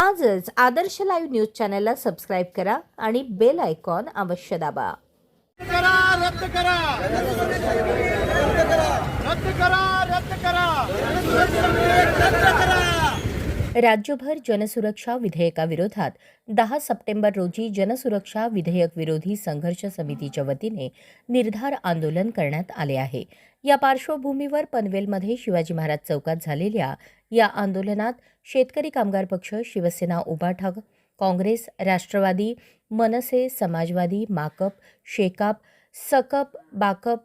आजच आदर्श live news चॅनलला subscribe करा आणि बेल आयकॉन अवश्य दाबा. रद्द करा रद्द करा रद्द करा रद्द करा. राज्यभर जनसुरक्षा विधेयकाविरोधात 10 सप्टेंबर रोजी जनसुरक्षा विधेयक विरोधी संघर्ष समितीच्या वतीने निर्धार आंदोलन करण्यात आले आहे. या पार्श्वभूमीवर पनवेलमध्ये शिवाजी महाराज चौकात झालेल्या या आंदोलनात शेतकरी कामगार पक्ष, शिवसेना, उभाठा, काँग्रेस, राष्ट्रवादी, मनसे, समाजवादी, माकप, शेकाप, सकप, बाकप,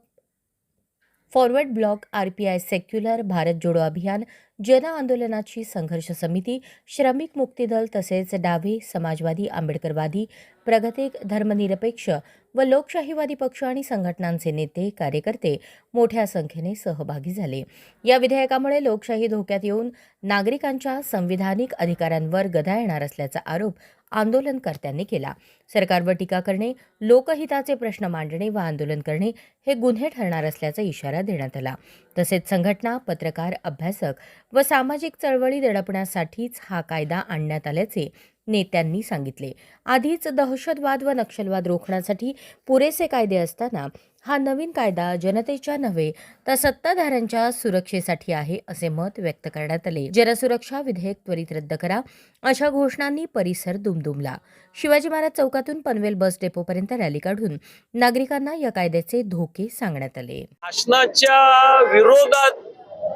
Forward Bloc, RPI Secular, Bharat Jodo Abhiyan, जन आंदोलनाची संघर्ष समिती, श्रमिक मुक्ती दल तसेच डावे, समाजवादी, आंबेडकरवादी, प्रगतिक, धर्मनिरपेक्ष व लोकशाहीवादी पक्ष आणि संघटनांचे नेते, कार्यकर्ते मोठ्या संख्येने सहभागी झाले. या विधेयकामुळे लोकशाही धोक्यात येऊन नागरिकांच्या संविधानिक अधिकारांवर गदा येणार असल्याचा आरोप आंदोलनकर्त्यांनी केला. सरकारवर टीका करणे, लोकहिताचे प्रश्न मांडणे व आंदोलन करणे हे गुन्हे ठरणार असल्याचा इशारा देण्यात आला. तसेच संघटना, पत्रकार, अभ्यासक व सामाजिक चळवळी दडपण्यासाठीच हा कायदा आणण्यात आल्याचे नेत्यांनी सांगितले. आधीच दहशतवाद व नक्षलवाद रोखण्यासाठी पुरेसे कायदे असताना हा नवीन कायदा जनतेच्या नव्हे तर सत्ताधाऱ्यांच्या सुरक्षेसाठी आहे असे मत व्यक्त करण्यात आले. जनसुरक्षा विधेयक त्वरित रद्द करा अशा घोषणांनी परिसर दुमदुमला. शिवाजी महाराज चौकातून पनवेल बस डेपोपर्यंत रॅली काढून नागरिकांना या कायद्याचे धोके सांगण्यात आले. शासनाच्या विरोधात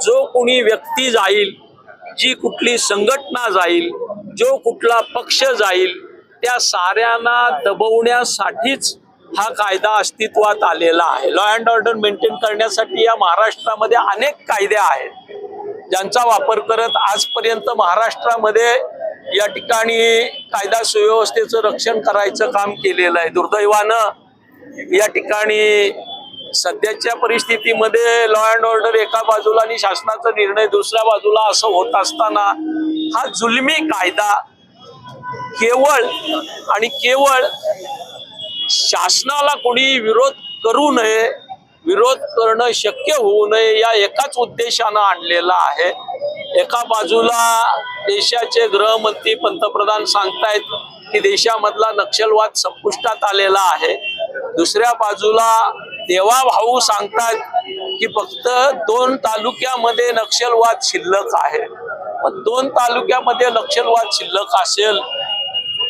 जो कोणी व्यक्ती जाईल, जी कुठली संघटना जाईल, जो कुठला पक्ष जाईल, त्या साऱ्यांना दबवण्यासाठीच हा कायदा अस्तित्वात आलेला आहे. लॉ अँड ऑर्डर मेंटेन करण्यासाठी या महाराष्ट्रामध्ये अनेक कायदे आहेत, ज्यांचा वापर करत आजपर्यंत महाराष्ट्रामध्ये या ठिकाणी कायदा सुव्यवस्थेचं रक्षण करायचं काम केलेलं आहे. दुर्दैवानं या ठिकाणी सध्याच्या परिस्थितीमध्ये लॉ अँड ऑर्डर एका बाजूला आणि शासनाचा निर्णय दुसऱ्या बाजूला असं होत असताना हा जुलमी कायदा केवळ आणि केवळ शासनाला कोणी विरोध करू नये, विरोध करणं शक्य होऊ नये या एकाच उद्देशानं आणलेला आहे. एका बाजूला देशाचे गृहमंत्री, पंतप्रधान सांगतायत की देशामधला नक्षलवाद संपुष्टात आलेला आहे. दुसऱ्या बाजूला देवा भाऊ सांगतात की फक्त 2 तालुक्यामध्ये नक्षलवाद शिल्लक आहे. पण 2 तालुक्यामध्ये नक्षलवाद शिल्लक असेल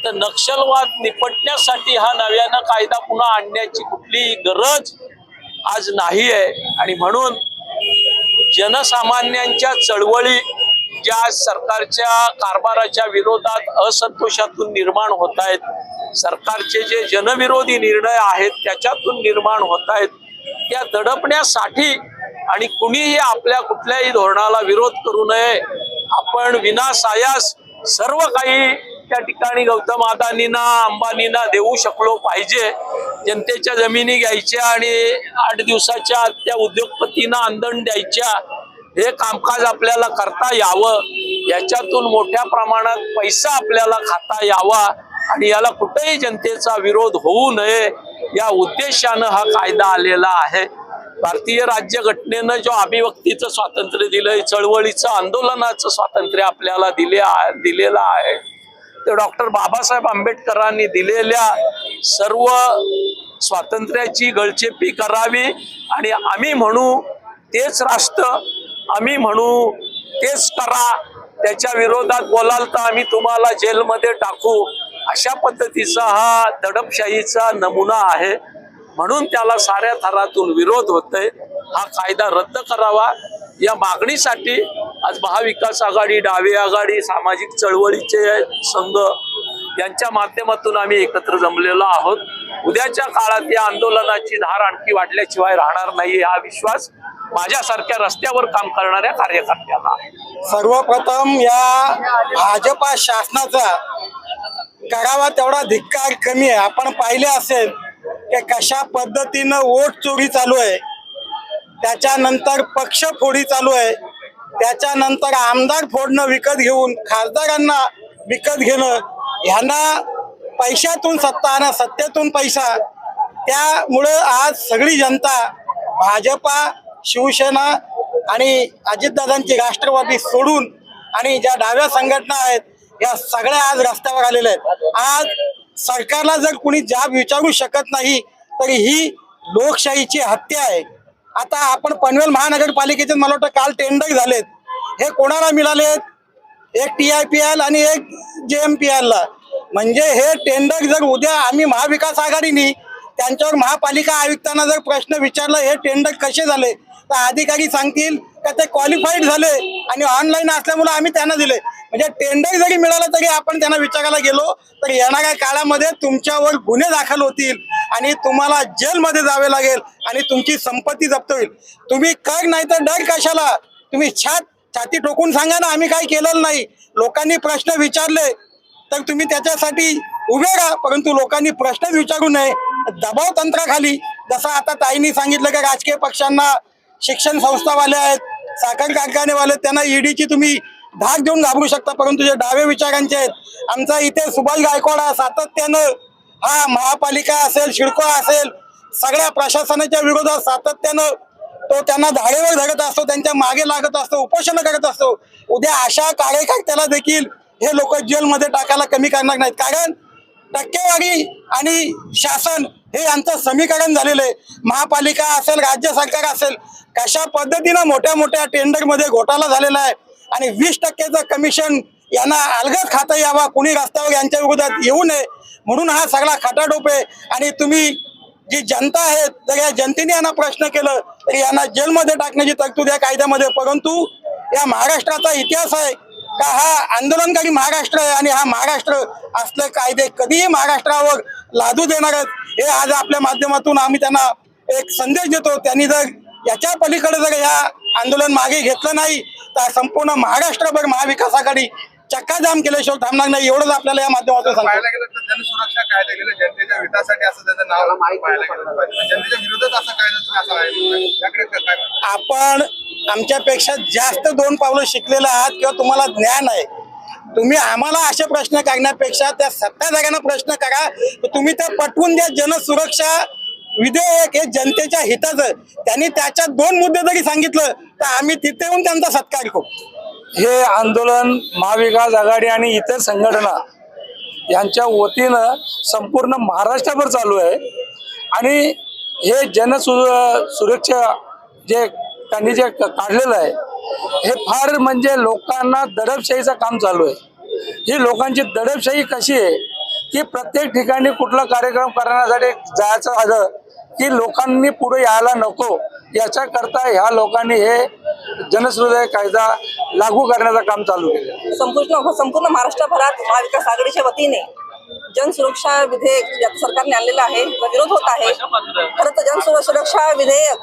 तर नक्षलवाद निपटण्यासाठी हा नव्यानं कायदा पुन्हा आणण्याची कुठलीही गरज आज नाही आहे. आणि म्हणून जनसामान्यांच्या चळवळी ज्या सरकारच्या कारभाराच्या विरोधात असंतोषातून निर्माण होत आहेत, सरकारचे जे जनविरोधी निर्णय आहेत त्याच्यातून निर्माण होत आहेत, त्या दडपण्यासाठी आणि कुणीही आपल्या कुठल्याही धोरणाला विरोध करू नये. आपण विनासायास सर्व काही त्या ठिकाणी गौतम अदानींना, अंबानींना देऊ शकलो पाहिजे. जनतेच्या जमिनी घ्यायच्या आणि 8 दिवसाच्या आत त्या उद्योगपतींना आंदण द्यायच्या, हे कामकाज आपल्याला करता यावं, याच्यातून मोठ्या प्रमाणात पैसा आपल्याला खाता यावा आणि याला कुठेही जनतेचा विरोध होऊ नये या उद्देशानं हा कायदा आलेला आहे. भारतीय राज्यघटनेनं जो अभिव्यक्तीचं स्वातंत्र्य दिलंय, चळवळीचं, आंदोलनाचं स्वातंत्र्य आपल्याला दिलेलं आहे, ते डॉक्टर बाबासाहेब आंबेडकरांनी दिलेल्या सर्व स्वातंत्र्याची गळचेपी करावी आणि आम्ही म्हणू तेच राष्ट्र, आम्ही म्हणू तेच करा, त्याच्या विरोधात बोलाल तर आम्ही तुम्हाला जेलमध्ये टाकू, अशा पद्धतीचा हा दडपशाहीचा नमुना आहे. म्हणून त्याला साऱ्या थरातून विरोध होतोय. हा कायदा रद्द करावा या मागणीसाठी आज महाविकास आघाडी, डावे आघाडी, सामाजिक चळवळीचे संघ यांच्या माध्यमातून आम्ही एकत्र जमलेलो आहोत. उद्याच्या काळात या आंदोलनाची धार आणखी वाढल्याशिवाय राहणार नाही हा विश्वास माझ्यासारख्या रस्त्यावर काम करणाऱ्या कार्यकर्त्याला. सर्वप्रथम या भाजपा शासनाचा करावा तेवढा धिक्कार कमी आहे. आपण पाहिले असेल की कशा पद्धतीनं वोट चोरी चालू आहे, त्याच्यानंतर पक्ष फोडी चालू आहे, त्याच्यानंतर आमदार फोडणं विकत घेऊन खासदारांना विकत घेणं, ह्यांना पैशातून सत्ता आणि सत्तेतून पैसा, त्यामुळं आज सगळी जनता भाजपा, शिवसेना आणि अजितदादांची राष्ट्रवादी सोडून आणि ज्या डाव्या संघटना आहेत या सगळ्या आज रस्त्यावर आलेल्या आहेत. आज सरकारला जर कुणी जाब विचारू शकत नाही तर ही लोकशाहीची हत्या आहे. आता आपण पनवेल महानगरपालिकेचे मला वाटतं काल टेंडर झालेत. हे कोणाला मिळालेत? एक TIPL आणि एक JMPL ला. म्हणजे हे टेंडर जर उद्या आम्ही महाविकास आघाडीने त्यांच्यावर महापालिका आयुक्तांना जर प्रश्न विचारला हे टेंडर कसे झाले तर अधिकारी सांगतील का ते क्वालिफाईड झाले आणि ऑनलाईन असल्यामुळे आम्ही त्यांना दिले. म्हणजे टेंडर जरी मिळालं तरी आपण त्यांना विचारायला गेलो तर येणाऱ्या काळामध्ये तुमच्यावर गुन्हे दाखल होतील आणि तुम्हाला जेलमध्ये जावे लागेल आणि तुमची संपत्ती जप्त होईल. तुम्ही कर नाही तर डर कशाला? तुम्ही छाती ठोकून सांगा ना आम्ही काही केलेलं नाही. लोकांनी प्रश्न विचारले तर तुम्ही त्याच्यासाठी उभे राहा, परंतु लोकांनी प्रश्नच विचारू नये. दबाव तंत्राखाली जसं आता ताईंनी सांगितलं की राजकीय पक्षांना, शिक्षण संस्थावाले आहेत, साखर कारखानेवाले, त्यांना ईडीची तुम्ही धाक देऊन घाबरू शकता, परंतु जे डावे विचारांचे आहेत, आमचा इथे सुभाष गायकवाड हा सातत्यानं हा महापालिका असेल, सिडको असेल, सगळ्या प्रशासनाच्या विरोधात सातत्यानं तो त्यांना धारेवर धरत असतो, त्यांच्या मागे लागत असतो, उपोषण करत असतो. उद्या अशा कार्यकर्त्याला देखील हे लोक जेलमध्ये टाकायला कमी करणार नाहीत. कारण टक्केवारी आणि शासन हे यांचं समीकरण झालेलं आहे. महापालिका असेल, राज्य सरकार असेल, कशा पद्धतीनं मोठ्या मोठ्या टेंडरमध्ये घोटाळा झालेला आहे आणि 20% कमिशन यांना अलगद खाता यावा, कुणी रस्त्यावर यांच्या विरोधात येऊ नये म्हणून हा सगळा खटाटोप आहे. आणि तुम्ही जी जनता आहे जर या जनतेने यांना प्रश्न केलं तर यांना जेलमध्ये टाकण्याची तरतूद या कायद्यामध्ये. परंतु या महाराष्ट्राचा इतिहास आहे का हा आंदोलनकारी महाराष्ट्र आहे आणि हा महाराष्ट्र असले कायदे कधीही महाराष्ट्रावर लादू देणार आहेत. हे आज आपल्या माध्यमातून आम्ही त्यांना एक संदेश देतो. त्यांनी जर याच्या पलीकडे जर या आंदोलन मागे घेतलं नाही तर संपूर्ण महाराष्ट्रभर महाविकास आघाडी चक्काजाम केल्याशिवाय थांबणार नाही, एवढंच आपल्याला या माध्यमातून सांगतो. पाहायला गेलं तर जनसुरक्षा कायदा गेलं जनतेच्या हितासाठी असं त्याचं नाव पाहायला गेलं पाहिजे. जनतेच्या विरोधात असा कायदा तुम्ही असा आहे याकडे काय म्हणता? आपण आमच्यापेक्षा जास्त 2 पावलं शिकलेले आहात किंवा तुम्हाला ज्ञान आहे. तुम्ही आम्हाला असे प्रश्न करण्यापेक्षा त्या सत्ताधाऱ्यांना प्रश्न करा. तुम्ही ते पटवून द्या. जनसुरक्षा विधेयक हे जनतेच्या हिताचं. त्यांनी त्याच्यात 2 मुद्दे जरी सांगितलं तर आम्ही तिथे येऊन त्यांचा सत्कार करू. हे आंदोलन महाविकास आघाडी आणि इतर संघटना यांच्या वतीनं संपूर्ण महाराष्ट्रभर चालू आहे आणि हे सुरक्षा जे त्यांनी जे काढलेलं आहे हे फार म्हणजे लोकांना दडपशाहीचं काम चालू आहे. ही लोकांची दडपशाही कशी आहे की प्रत्येक ठिकाणी कुठला कार्यक्रम करण्यासाठी जायचं झालं की लोकांनी पुढे यायला नको, याच्याकरता ह्या लोकांनी हे जनसुरक्षा कायदा लागू करण्याचं काम चालू केलं. संपूर्ण महाराष्ट्रभरात महाविकास आघाडीच्या वतीने जनसुरक्षा विधेयक सरकारने आणलेलं आहे व विरोध होत आहे. खरं तर जनसुरक्षा विधेयक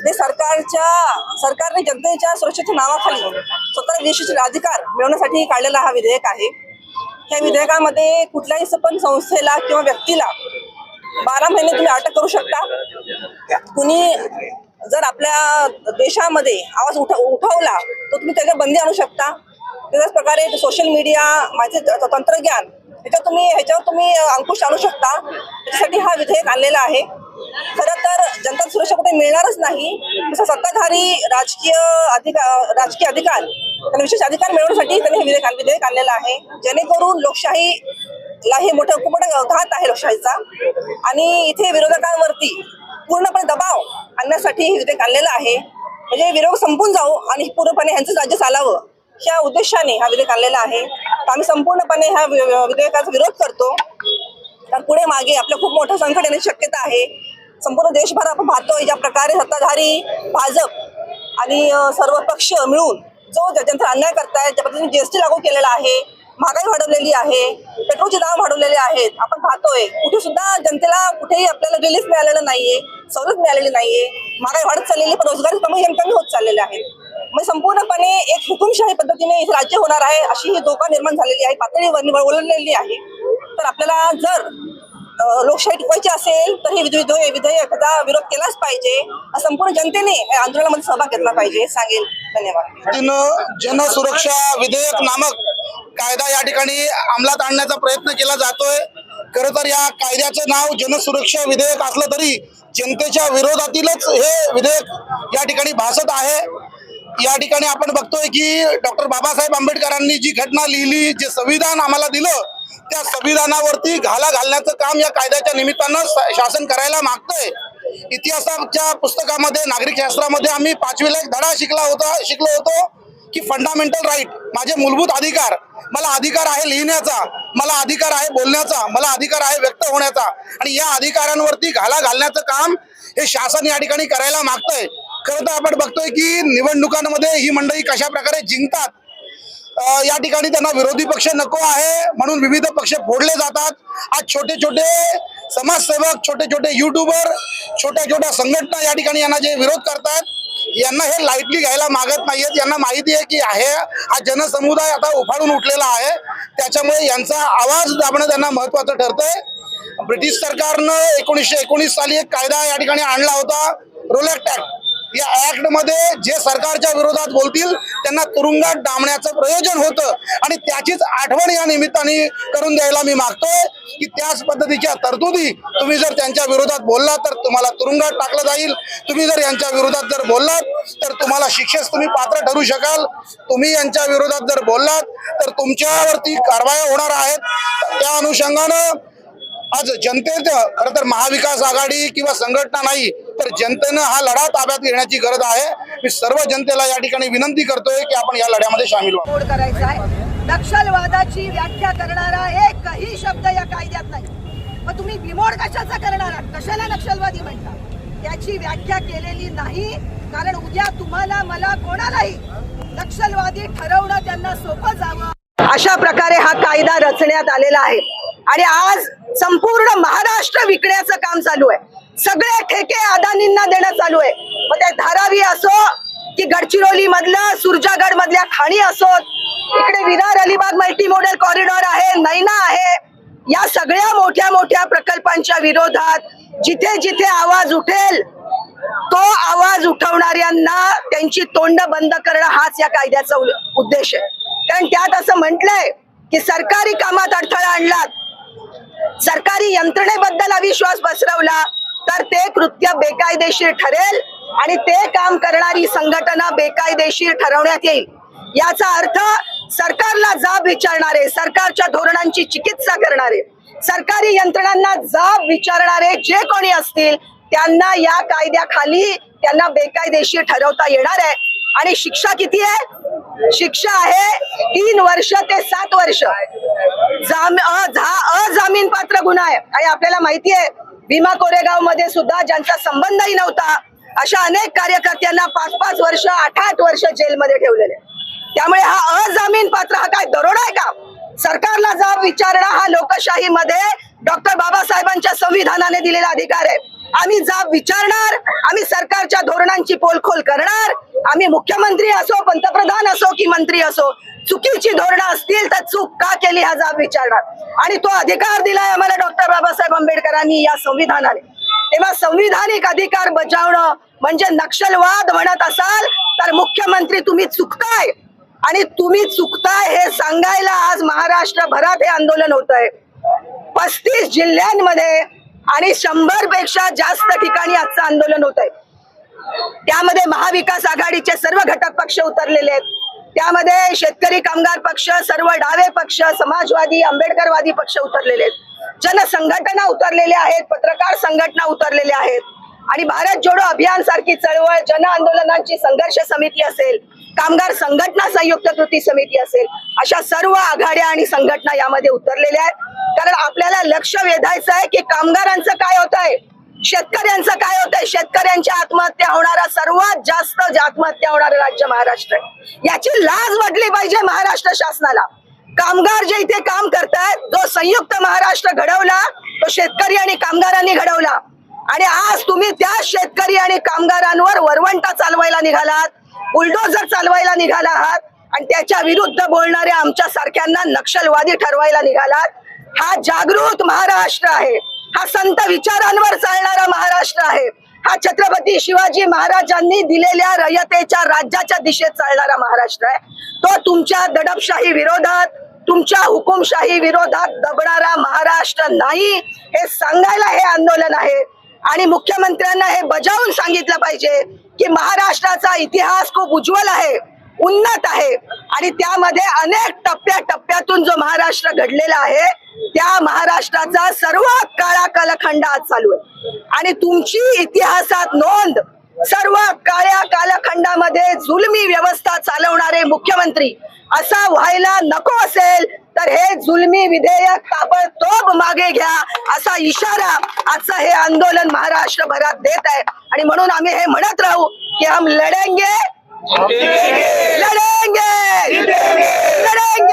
हे सरकारने जनतेच्या सुरक्षेच्या नावाखाली स्वतः विशेष अधिकार मिळवण्यासाठी काढलेला हा विधेयक आहे. ह्या विधेयकामध्ये कुठल्याही पण संस्थेला किंवा व्यक्तीला 12 महिने तुम्ही अटक करू शकता. कुणी जर आपल्या देशामध्ये आवाज उठवला तर तुम्ही त्याच्यावर बंदी आणू शकता. त्याच प्रकारे सोशल मीडिया, माहिती तंत्रज्ञान ह्याच्यावर तुम्ही अंकुश आणू शकता. त्याच्यासाठी हा विधेयक आणलेला आहे. खरं तर जनता सुरक्षा कुठे मिळणारच नाही. तसं सत्ताधारी राजकीय अधिकार त्यांना विशेष अधिकार मिळवण्यासाठी त्यांनी हे विधेयक आणलेलं आहे. जेणेकरून लोकशाहीला हे खूप मोठं घात आहे लोकशाहीचा. आणि इथे विरोधकांवरती पूर्णपणे दबाव आणण्यासाठी हे विधेयक आणलेलं आहे. म्हणजे विरोध संपून जाऊ आणि पूर्णपणे ह्यांचं राज्य चालावं ह्या उद्देशाने हा विधेयक आणलेला आहे. तर आम्ही संपूर्णपणे ह्या विधेयकाचा विरोध करतो. तर पुढे मागे आपलं खूप मोठं संकट येण्याची शक्यता आहे. संपूर्ण देशभर आपण पाहतोय ज्या प्रकारे सत्ताधारी भाजप आणि सर्व पक्ष मिळून जो जनतेला अन्याय करतायत, ज्या पद्धतीने GST लागू केलेला आहे, महागाई वाढवलेली आहे, पेट्रोलचे दाम वाढवलेले आहेत. आपण पाहतोय कुठे सुद्धा जनतेला कुठेही आपल्याला रिलीफ मिळालेलं नाहीये, सवलत मिळालेली नाहीये. महागाई वाढत चाललेली, पण रोजगार कमी होत चाललेले आहेत. मग संपूर्णपणे एक हुकुमशाही पद्धतीने इथे राज्य होणार आहे अशी ही धोका निर्माण झालेली आहे, पातळीवर ओलांडलेली आहे. तर आपल्याला जर लोकशाही टिकवायची असेल तर हे विधेयकाचा विरोध केलाच पाहिजे. संपूर्ण जनतेने या आंदोलनामध्ये सहभाग घेतला पाहिजे सांगेल. धन्यवाद. जनसुरक्षा विधेयक नामक कायदा या ठिकाणी अंमलात आणण्याचा प्रयत्न केला जातोय. खरं तर या कायद्याचं नाव जनसुरक्षा विधेयक असलं तरी जनतेच्या विरोधातीलच हे विधेयक या ठिकाणी भासत आहे. या ठिकाणी आपण बघतोय की डॉक्टर बाबासाहेब आंबेडकरांनी जी घटना लिहिली, जे संविधान आम्हाला दिलं, त्या संविधानावरती घाला घालण्याचं काम या कायद्याच्या निमित्तानं शासन करायला मागतंय. इतिहासाच्या पुस्तकामध्ये, नागरिक शास्त्रामध्ये आम्ही 5वीला एक धडा शिकलो होतो की फंडामेंटल राईट, माझे मूलभूत अधिकार. मला अधिकार आहे लिहिण्याचा, मला अधिकार आहे बोलण्याचा, मला अधिकार आहे व्यक्त होण्याचा, आणि या अधिकारांवरती घाला घालण्याचं काम हे शासन या ठिकाणी करायला मागतंय. खरं तर आपण बघतोय की निवडणुकांमध्ये ही मंडळी कशा प्रकारे जिंकतात. या ठिकाणी त्यांना विरोधी पक्ष नको आहे म्हणून विविध पक्ष फोडले जातात. आज छोटे छोटे समाजसेवक, छोटे छोटे युट्यूबर, छोट्या छोट्या संघटना या ठिकाणी यांना जे विरोध करतात, यांना हे लाईटली घ्यायला मागत नाहीयेत. यांना माहिती आहे की हा जनसमुदाय आता उफाळून उठलेला आहे, त्याच्यामुळे यांचा आवाज दाबणं त्यांना महत्वाचं ठरतंय. ब्रिटिश सरकारनं 1919 साली एक कायदा या ठिकाणी आणला होता, रोलेक्ट ऍक्ट. या ऍक्ट मध्ये जे सरकारच्या विरोधात बोलतील त्यांना तुरुंगात डांबण्याचं प्रयोजन होतं, आणि त्याचीच आठवण या निमित्ताने करून द्यायला मी मागतोय की त्याच पद्धतीच्या तरतुदी, तुम्ही जर त्यांच्या विरोधात बोललात तर तुम्हाला तुरुंगात टाकलं जाईल. तुम्ही जर यांच्या विरोधात जर बोललात तर तुम्हाला शिक्षेस तुम्ही पात्र ठरू शकाल. तुम्ही यांच्या विरोधात जर बोललात तर तुमच्यावरती कारवाया होणार आहेत. त्या अनुषंगानं आज जनतेचं, खरं तर महाविकास आघाडी किंवा संघटना नाही तर जनतेनं हा लढा ताब्यात घेण्याची गरज आहे. मी सर्व जनतेला या ठिकाणी विनंती करतोय की आपण या लढ्यामध्ये सामील व्हा. करायचा आहे. नक्षलवादाची व्याख्या करणारा एकही शब्द या कायद्यात नाही. मग तुम्ही बिमोड कशाचा करणार आहात? कशाला नक्षलवादी म्हणता? त्याची व्याख्या केलेली नाही, कारण उद्या तुम्हाला, मला, कोणालाही नक्षलवादी ठरवणं त्यांना सोपं जावं अशा प्रकारे हा कायदा रचण्यात आलेला आहे. आणि आज संपूर्ण महाराष्ट्र विकण्याचं काम चालू आहे. सगळे ठेके अदानींना देणं चालू आहे. मग ते धारावी असो की गडचिरोली मधलं सुरजागड मधल्या खाणी असोत, इकडे Virar Alibag multi model corridor आहे, नैना आहे, या सगळ्या मोठ्या मोठ्या प्रकल्पांच्या विरोधात जिथे जिथे आवाज उठेल तो आवाज उठवणाऱ्यांना त्यांची तोंड बंद करणं हाच या कायद्याचा उद्देश आहे. कारण त्यात असं म्हटलंय की सरकारी कामात अडथळा आणलात, सरकारी यंत्रणेबद्दल अविश्वास पसरवला तर ते कृत्य बेकायदेशीर ठरेल आणि ते काम करणारी संघटना बेकायदेशीर ठरवण्यात येईल. याचा अर्थ सरकारला जाब विचारणारे, सरकारच्या धोरणांची चिकित्सा करणारे, सरकारी यंत्रणांना जाब विचारणारे जे कोणी असतील त्यांना या कायद्याखाली त्यांना बेकायदेशीर ठरवता येणार आहे. आणि शिक्षा किती आहे? शिक्षा आहे 3 वर्ष ते 7 वर्ष. अजामीन पात्र गुन्हा आहे. आणि आपल्याला माहिती आहे भीमा कोरेगाव मध्ये सुद्धा ज्यांचा संबंधही नव्हता अशा अनेक कार्यकर्त्यांना 5-5 वर्ष, 8-8 वर्ष जेलमध्ये ठेवलेले. त्यामुळे हा अजामीन पात्र, हा काय दरोडा आहे का? सरकारला जाब विचारणं हा लोकशाहीमध्ये डॉक्टर बाबासाहेबांच्या संविधानाने दिलेला अधिकार आहे. आम्ही जाब विचारणार, आम्ही सरकारच्या धोरणांची पोलखोल करणार. आम्ही मुख्यमंत्री असो, पंतप्रधान असो की मंत्री असो, चुकीची धोरणं असतील तर चूक का केली हा जाब विचारणार. आणि तो अधिकार दिलाय आम्हाला डॉक्टर बाबासाहेब आंबेडकरांनी या संविधानाने. तेव्हा संविधानिक अधिकार बजावणं म्हणजे नक्षलवाद म्हणत असाल तर मुख्यमंत्री तुम्ही चुकताय, आणि तुम्ही चुकताय हे सांगायला आज महाराष्ट्रभरात हे आंदोलन होत आहे. 35 जिल्ह्यांमध्ये आणि 100 पेक्षा जास्त ठिकाणी आजचं आंदोलन होत आहे. त्यामध्ये महाविकास आघाडीचे सर्व घटक पक्ष उतरलेले आहेत. त्यामध्ये शेतकरी कामगार पक्ष, सर्व डावे पक्ष, समाजवादी, आंबेडकरवादी पक्ष उतरलेले आहेत. जनसंघटना उतरलेल्या आहेत, पत्रकार संघटना उतरलेल्या आहेत. आणि भारत जोडो अभियान सारखी चळवळ, जन आंदोलनांची संघर्ष समिती असेल, कामगार संघटना संयुक्त कृती समिती असेल, अशा सर्व आघाड्या आणि संघटना यामध्ये उतरलेल्या आहेत. कारण आपल्याला लक्ष वेधायचं आहे की कामगारांचं काय होत आहे, शेतकऱ्यांचं काय होत आहे. शेतकऱ्यांच्या आत्महत्या होणारा, सर्वात जास्त आत्महत्या होणारं राज्य महाराष्ट्र आहे. याची लाज वाटली पाहिजे महाराष्ट्र शासनाला. कामगार जे इथे काम करतायत, जो संयुक्त महाराष्ट्र घडवला तो शेतकरी आणि कामगारांनी घडवला. आणि आज तुम्ही त्या शेतकरी आणि कामगारांवर वरवंटा चालवायला निघालात, बुलडोझर चालवायला निघाला आहात, आणि त्याच्या विरुद्ध बोलणाऱ्या आमच्या सारख्यांना नक्षलवादी ठरवायला निघालात. हा जागृत महाराष्ट्र आहे, हा संत विचारांवर चालणारा महाराष्ट्र आहे, हा छत्रपती शिवाजी महाराजांनी दिलेल्या रयतेच्या राज्याच्या दिशेत चालणारा महाराष्ट्र आहे. तो तुमच्या दडपशाही विरोधात, तुमच्या हुकुमशाही विरोधात दबणारा महाराष्ट्र नाही, हे सांगायला हे आंदोलन आहे. आणि मुख्यमंत्र्यांना हे बजावून सांगितलं पाहिजे की महाराष्ट्राचा इतिहास खूप उज्ज्वल आहे, उन्नत आहे आणि त्यामध्ये अनेक टप्प्याटप्प्यातून जो महाराष्ट्र घडलेला आहे त्या महाराष्ट्राचा सर्वात काळा कालखंड आज चालू आहे आणि तुमची इतिहासात नोंद सर्व काळ्या कालखंडामध्ये जुलमी व्यवस्था चालवणारे मुख्यमंत्री असा व्हायला नको असेल तर हे जुलमी विधेयक ताबडतोब मागे घ्या असा इशारा आजचं हे आंदोलन महाराष्ट्रभरात देत आहे आणि म्हणून आम्ही हे म्हणत राहू की हम लढेंगे लढेंगे लढेंगे.